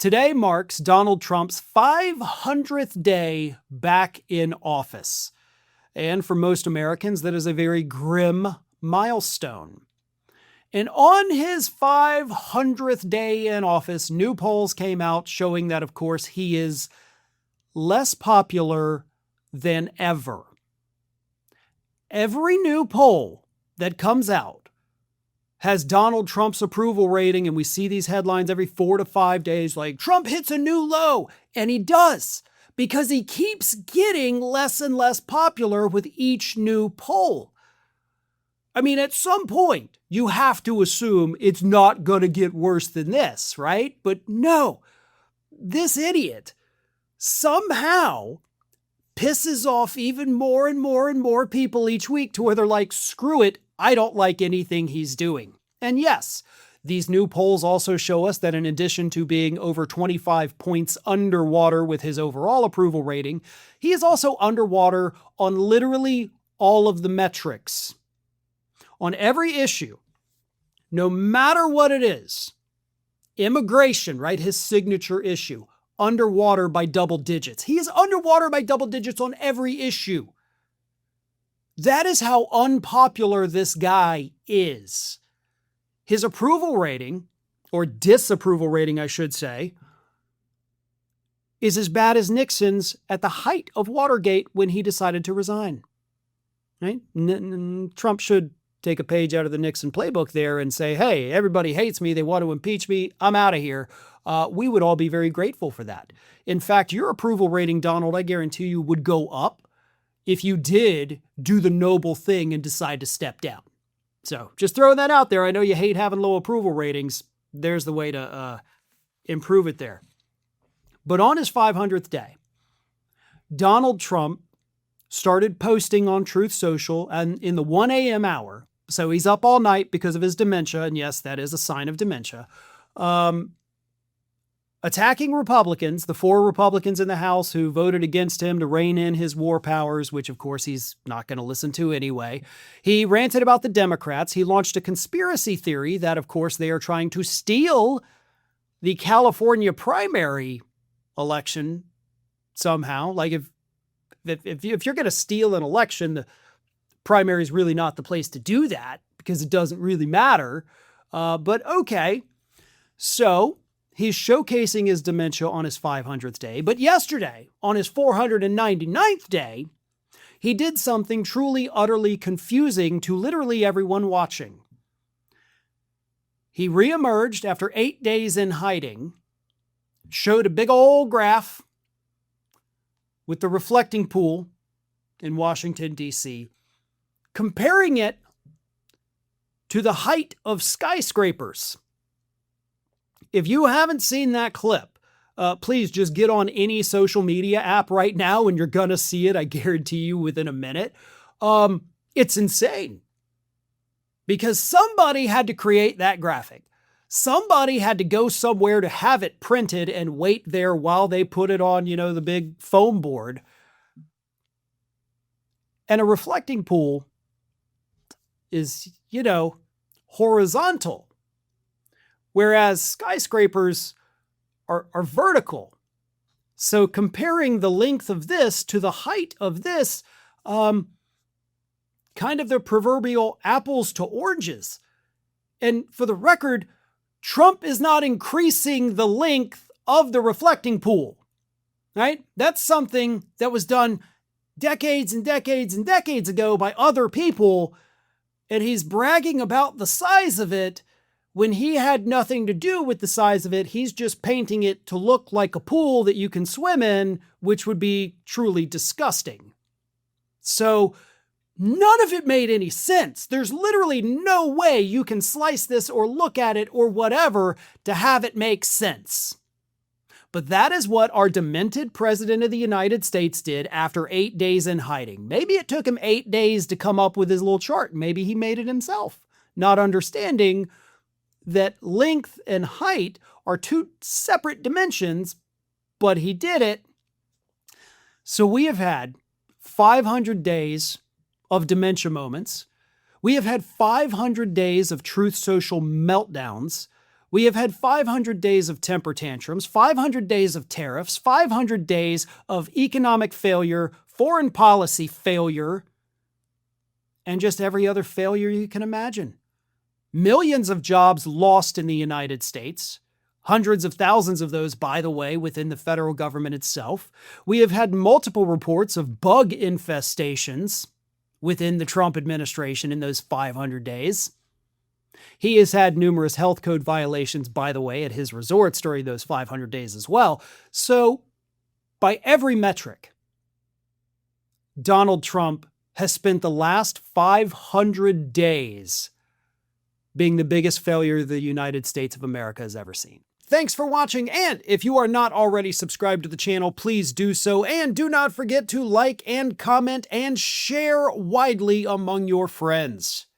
Today marks Donald Trump's 500th day back in office. And for most Americans, that is a very grim milestone. And on his 500th day in office, new polls came out showing that, of course, he is less popular than ever. Every new poll that comes out has Donald Trump's approval rating, and we see these headlines every 4 to 5 days like, Trump hits a new low, and he does, because he keeps getting less and less popular with each new poll. I mean, at some point, you have to assume it's not going to get worse than this, right? But no, this idiot somehow pisses off even more and more and more people each week to where they're like, screw it, I don't like anything he's doing. And yes, these new polls also show us that in addition to being over 25 points underwater with his overall approval rating, he is also underwater on literally all of the metrics. On every issue, no matter what it is, immigration, right, his signature issue, underwater by double digits. He is underwater by double digits on every issue. That is how unpopular this guy is. His approval rating, or disapproval rating, I should say, is as bad as Nixon's at the height of Watergate when he decided to resign. Right? Trump should take a page out of the Nixon playbook there and say, hey, everybody hates me. They want to impeach me. I'm out of here. We would all be very grateful for that. In fact, your approval rating, Donald, I guarantee you would go up if you did do the noble thing and decide to step down. So just throwing that out there. I know you hate having low approval ratings. There's the way to improve it there. But on his 500th day, Donald Trump started posting on Truth Social and in the 1 a.m. hour. So he's up all night because of his dementia. And yes, that is a sign of dementia. Attacking Republicans, the 4 Republicans in the House who voted against him to rein in his war powers, which of course he's not going to listen to anyway. He ranted about the Democrats. He launched a conspiracy theory that, of course, they are trying to steal the California primary election somehow. Like if you're going to steal an election, the primary is really not the place to do that because it doesn't really matter. But okay, so he's showcasing his dementia on his 500th day. But yesterday, on his 499th day, he did something truly, utterly confusing to literally everyone watching. He reemerged after 8 days in hiding, showed a big old graph with the reflecting pool in Washington, D.C., comparing it to the height of skyscrapers. If you haven't seen that clip, please just get on any social media app right now and you're going to see it, I guarantee you, within a minute. It's insane. Because somebody had to create that graphic. Somebody had to go somewhere to have it printed and wait there while they put it on, the big foam board. And a reflecting pool is, horizontal. Whereas skyscrapers are vertical. So comparing the length of this to the height of this, kind of the proverbial apples to oranges. And for the record, Trump is not increasing the length of the reflecting pool, right? That's something that was done decades and decades and decades ago by other people. And he's bragging about the size of it when he had nothing to do with the size of it. He's just painting it to look like a pool that you can swim in, which would be truly disgusting. So none of it made any sense. There's literally no way you can slice this or look at it or whatever to have it make sense. But that is what our demented president of the United States did after 8 days in hiding. Maybe it took him 8 days to come up with his little chart. Maybe he made it himself, not understanding that length and height are 2 separate dimensions, but he did it. So we have had 500 days of dementia moments. We have had 500 days of Truth Social meltdowns. We have had 500 days of temper tantrums, 500 days of tariffs, 500 days of economic failure, foreign policy failure, and just every other failure you can imagine. Millions of jobs lost in the United States. Hundreds of thousands of those, by the way, within the federal government itself. We have had multiple reports of bug infestations within the Trump administration in those 500 days. He has had numerous health code violations, by the way, at his resorts during those 500 days as well. So, by every metric, Donald Trump has spent the last 500 days being the biggest failure the United States of America has ever seen. Thanks for watching, and if you are not already subscribed to the channel, please do so, and do not forget to like and comment and share widely among your friends.